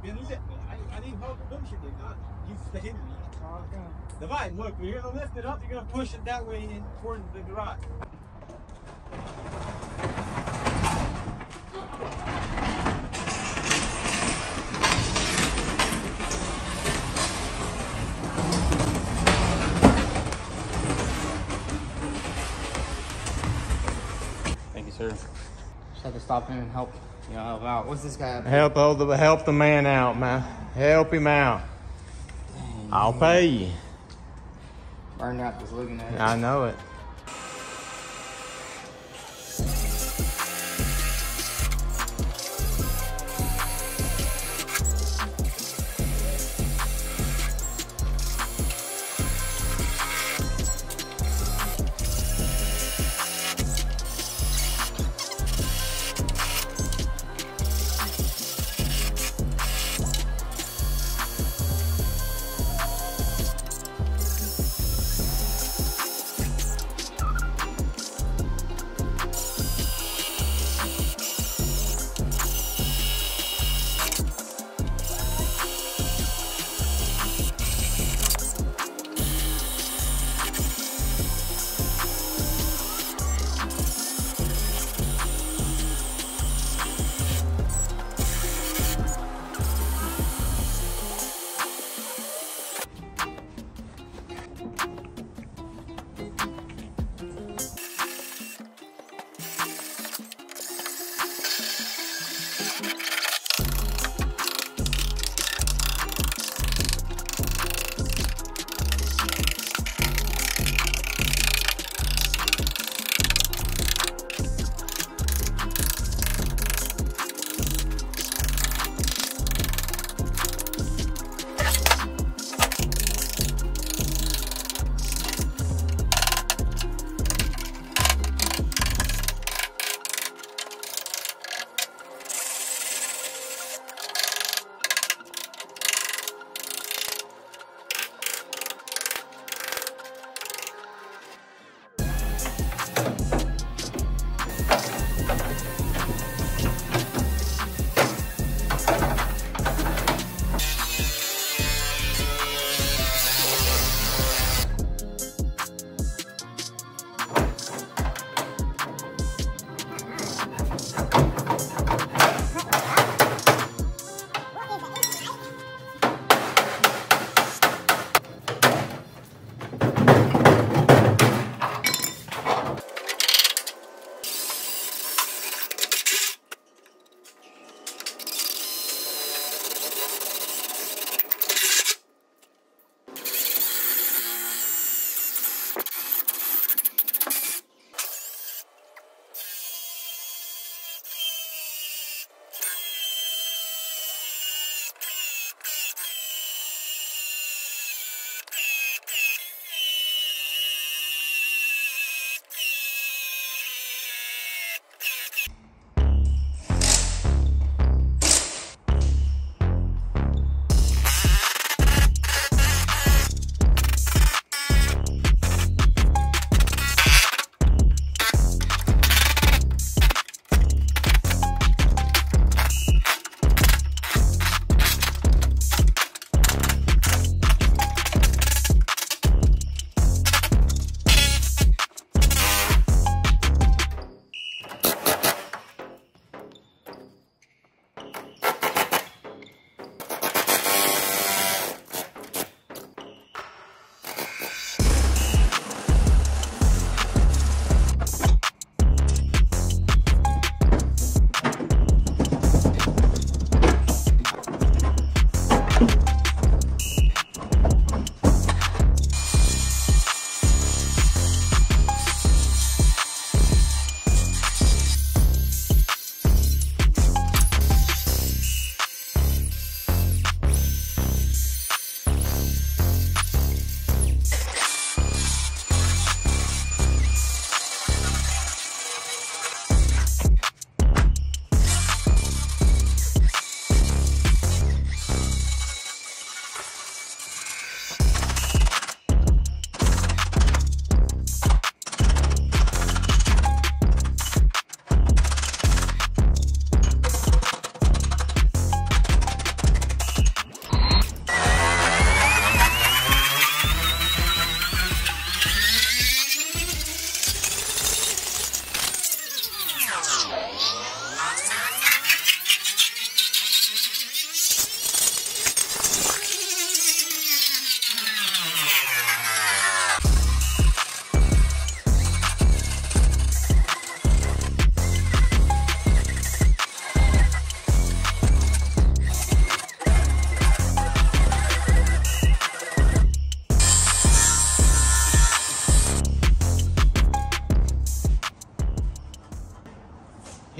been lifted. I didn't hold the bullshit. You hitting me. Okay. The bike, look, you're gonna lift it up, you're gonna push it that way in towards the garage. Thank you, sir. Just had to stop in and help, you know, help out. What's this guy up here? Help the man out, man. Help him out. Dang, I'll pay you. Burned out just looking at it. I know it.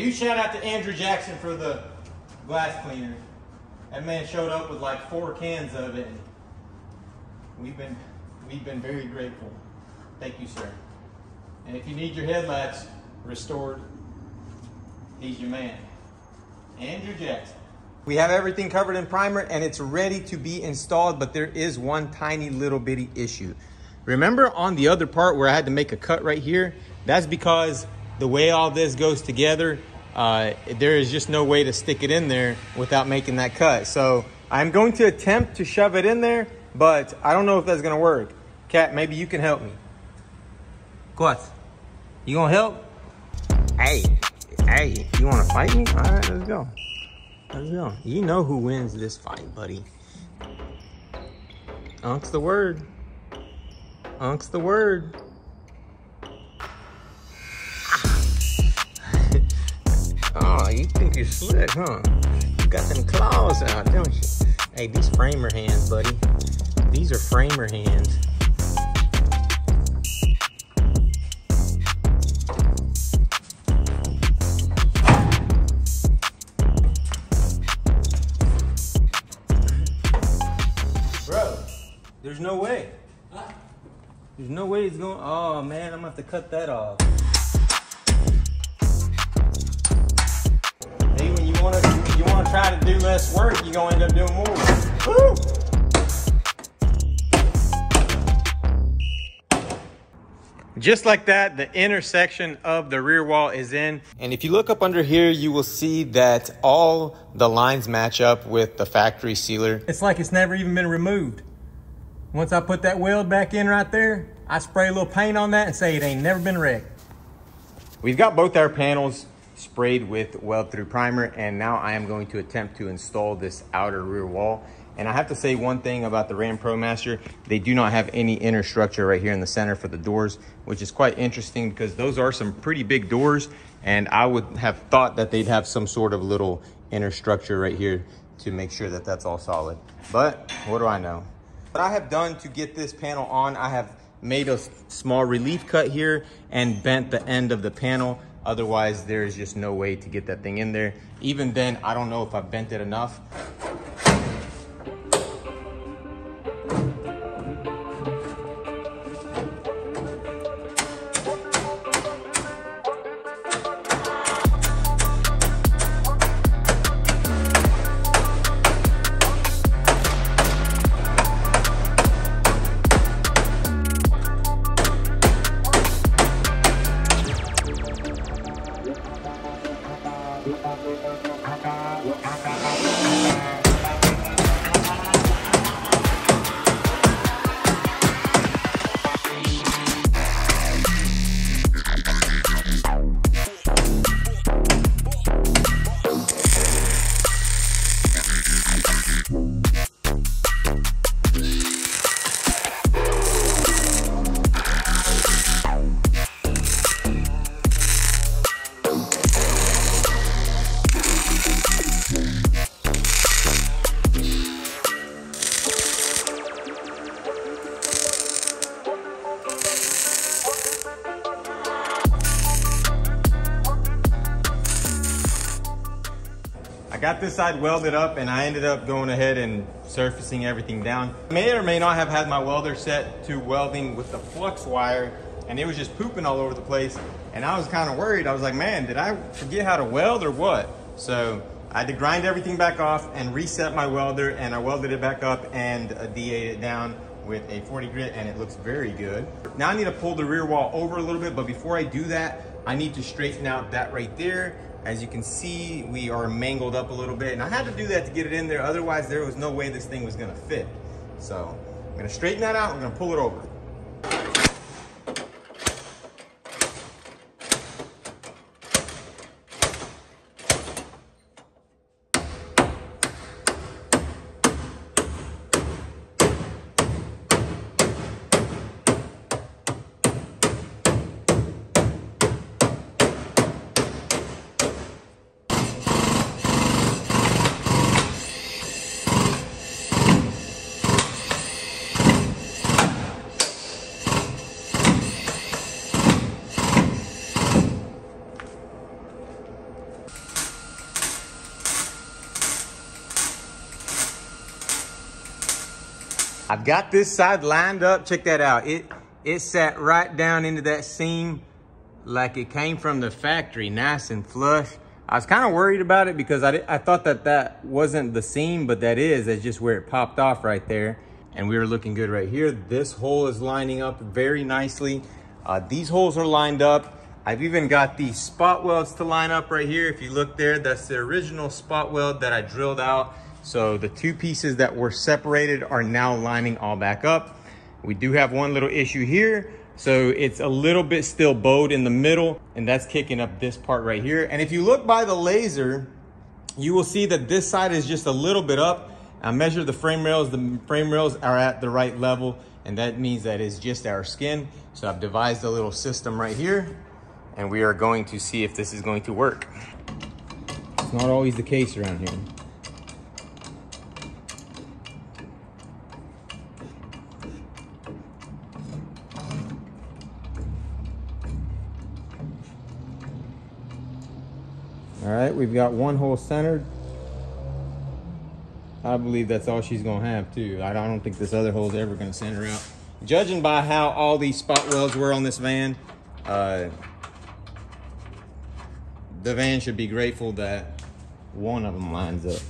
Huge shout out to Andrew Jackson for the glass cleaner. That man showed up with like 4 cans of it. And we've been very grateful. Thank you, sir. And if you need your headlights restored, he's your man. Andrew Jackson. We have everything covered in primer and it's ready to be installed, but there is one tiny little bitty issue. Remember on the other part where I had to make a cut right here? That's because the way all this goes together, there is just no way to stick it in there without making that cut. So I'm going to attempt to shove it in there, but I don't know if that's gonna work. Kat, maybe you can help me. What? You gonna help? Hey, you wanna fight me? All right, let's go. Let's go. You know who wins this fight, buddy. Unk's the word. Unk's the word. Oh, you think you're slick, huh? You got them claws out, don't you? Hey, these framer hands, buddy. These are framer hands. Bro, there's no way. There's no way it's going. Oh man, I'm gonna have to cut that off. Hey, when you wanna try to do less work, you're gonna end up doing more. Woo! Just like that, the inner section of the rear wall is in. And if you look up under here, you will see that all the lines match up with the factory sealer. It's like it's never even been removed. Once I put that weld back in right there, I spray a little paint on that and say it ain't never been wrecked. We've got both our panels sprayed with weld-through primer, and now I am going to attempt to install this outer rear wall. And I have to say one thing about the Ram Promaster, they do not have any inner structure right here in the center for the doors, which is quite interesting because those are some pretty big doors, and I would have thought that they'd have some sort of little inner structure right here to make sure that that's all solid. But what do I know? What I have done to get this panel on, I have made a small relief cut here and bent the end of the panel. Otherwise, there is just no way to get that thing in there. Even then, I don't know if I bent it enough. Got this side welded up and I ended up going ahead and surfacing everything down. I may or may not have had my welder set to welding with the flux wire and it was just pooping all over the place. And I was kind of worried. I was like, man, did I forget how to weld or what? So I had to grind everything back off and reset my welder, and I welded it back up and DA'd it down with a 40 grit, and it looks very good. Now I need to pull the rear wall over a little bit, but before I do that, I need to straighten out that right there. As you can see, we are mangled up a little bit, and I had to do that to get it in there. Otherwise, there was no way this thing was gonna fit. So I'm gonna straighten that out. We're gonna pull it over. I've got this side lined up. Check that out. It sat right down into that seam like it came from the factory, nice and flush. I was kind of worried about it because I thought that wasn't the seam, but that is. That's just where it popped off right there. And we were looking good right here. This hole is lining up very nicely. These holes are lined up. I've even got the spot welds to line up right here. If you look there, that's the original spot weld that I drilled out. So the two pieces that were separated are now lining all back up. We do have one little issue here. So it's a little bit still bowed in the middle, and that's kicking up this part right here. And if you look by the laser, you will see that this side is just a little bit up. I measured the frame rails. The frame rails are at the right level, and that means that it's just our skin. So I've devised a little system right here, and we are going to see if this is going to work. It's not always the case around here. All right, we've got one hole centered. I believe that's all she's gonna have too. I don't think this other hole's ever gonna center out. Judging by how all these spot welds were on this van, the van should be grateful that one of them lines up.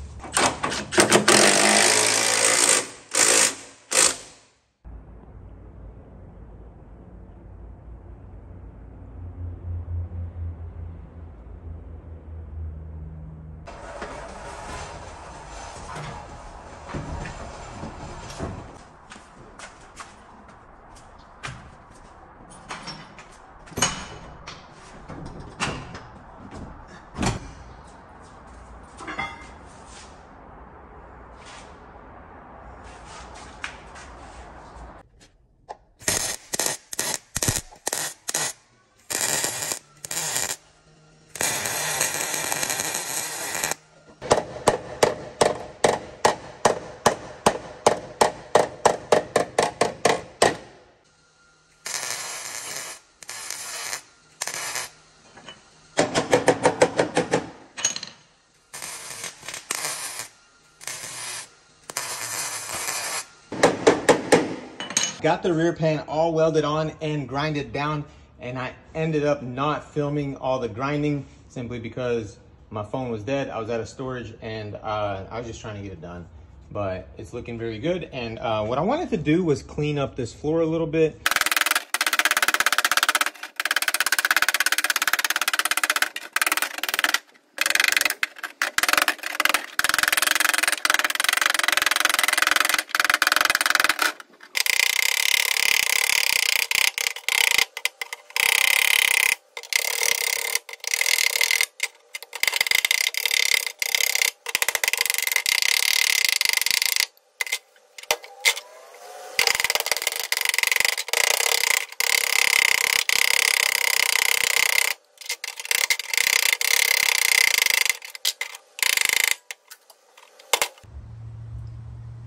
Got the rear pan all welded on and grinded down, and I ended up not filming all the grinding simply because my phone was dead. I was out of storage, and I was just trying to get it done. But it's looking very good, and what I wanted to do was clean up this floor a little bit.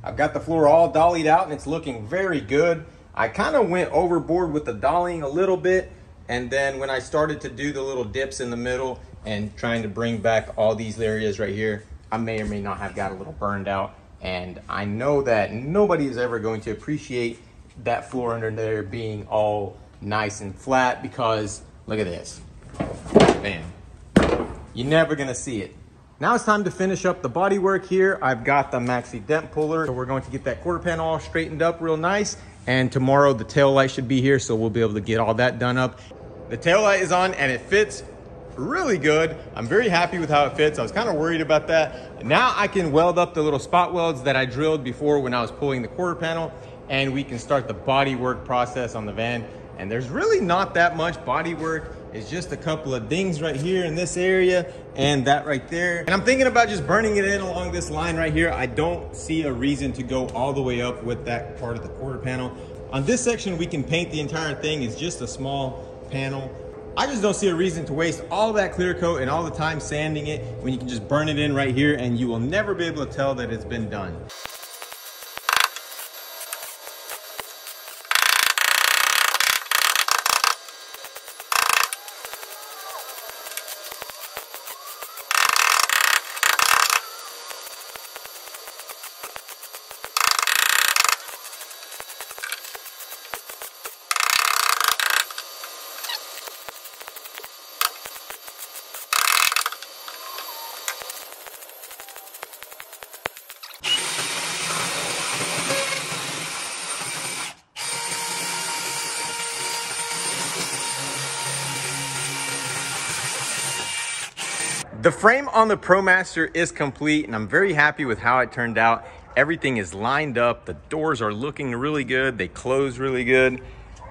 I've got the floor all dollied out and it's looking very good. I kind of went overboard with the dollying a little bit, and then when I started to do the little dips in the middle and trying to bring back all these areas right here, I may or may not have got a little burned out. And I know that nobody is ever going to appreciate that floor under there being all nice and flat, because look at this. Bam. You're never gonna see it. Now it's time to finish up the body work here. I've got the maxi dent puller. So we're going to get that quarter panel all straightened up real nice. And tomorrow the tail light should be here, so we'll be able to get all that done up. The tail light is on and it fits really good. I'm very happy with how it fits. I was kind of worried about that. Now I can weld up the little spot welds that I drilled before when I was pulling the quarter panel, and we can start the body work process on the van. And there's really not that much body work. It's just a couple of dings right here in this area and that right there. And I'm thinking about just burning it in along this line right here. I don't see a reason to go all the way up with that part of the quarter panel. On this section, we can paint the entire thing. It's just a small panel. I just don't see a reason to waste all that clear coat and all the time sanding it when you can just burn it in right here, and you will never be able to tell that it's been done. The frame on the Promaster is complete, and I'm very happy with how it turned out. Everything is lined up. The doors are looking really good. They close really good.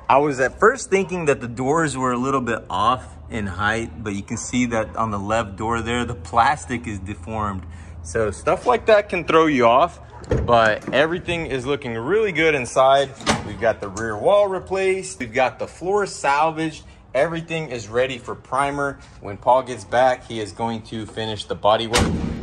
I was at first thinking that the doors were a little bit off in height, but you can see that on the left door there, the plastic is deformed. So stuff like that can throw you off, but everything is looking really good inside. We've got the rear wall replaced. We've got the floor salvaged. Everything is ready for primer. When Paul gets back, he is going to finish the bodywork.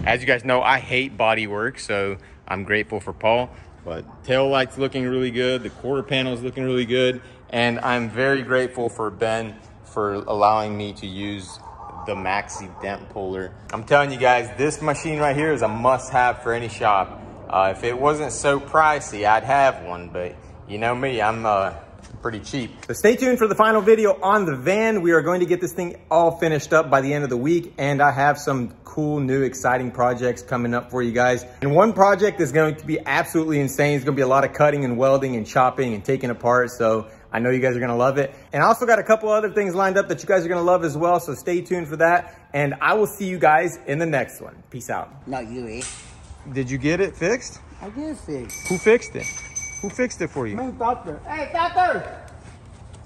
As you guys know, I hate bodywork, so I'm grateful for Paul. But tail light's looking really good. The quarter panel is looking really good. And I'm very grateful for Ben for allowing me to use the Maxi dent puller. I'm telling you guys, this machine right here is a must-have for any shop. If it wasn't so pricey, I'd have one, but you know me, I'm pretty cheap. So stay tuned for the final video on the van. We are going to get this thing all finished up by the end of the week, and I have some cool new exciting projects coming up for you guys. And one project is going to be absolutely insane. It's gonna be a lot of cutting and welding and chopping and taking apart. So I know you guys are gonna love it. And I also got a couple other things lined up that you guys are gonna love as well. So stay tuned for that. And I will see you guys in the next one. Peace out. Not you, eh? Did you get it fixed? I did fix. Who fixed it? Who fixed it for you? My doctor. Hey, doctor!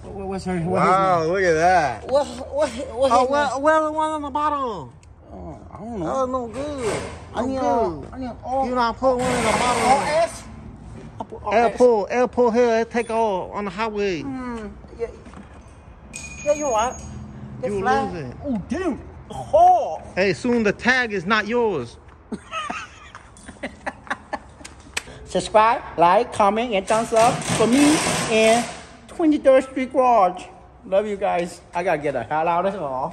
What's her? Wow, look at that. What Where's the one on the bottom? Oh, I don't know. Oh, no good. I need You not put one in the bottom. Airport here, it take all on the highway. Yeah, you're right. You lose it. Oh, dude. Oh. Hey, soon the tag is not yours. Subscribe, like, comment, and thumbs up for me and 23rd Street Garage. Love you guys. I gotta get the hell out of here.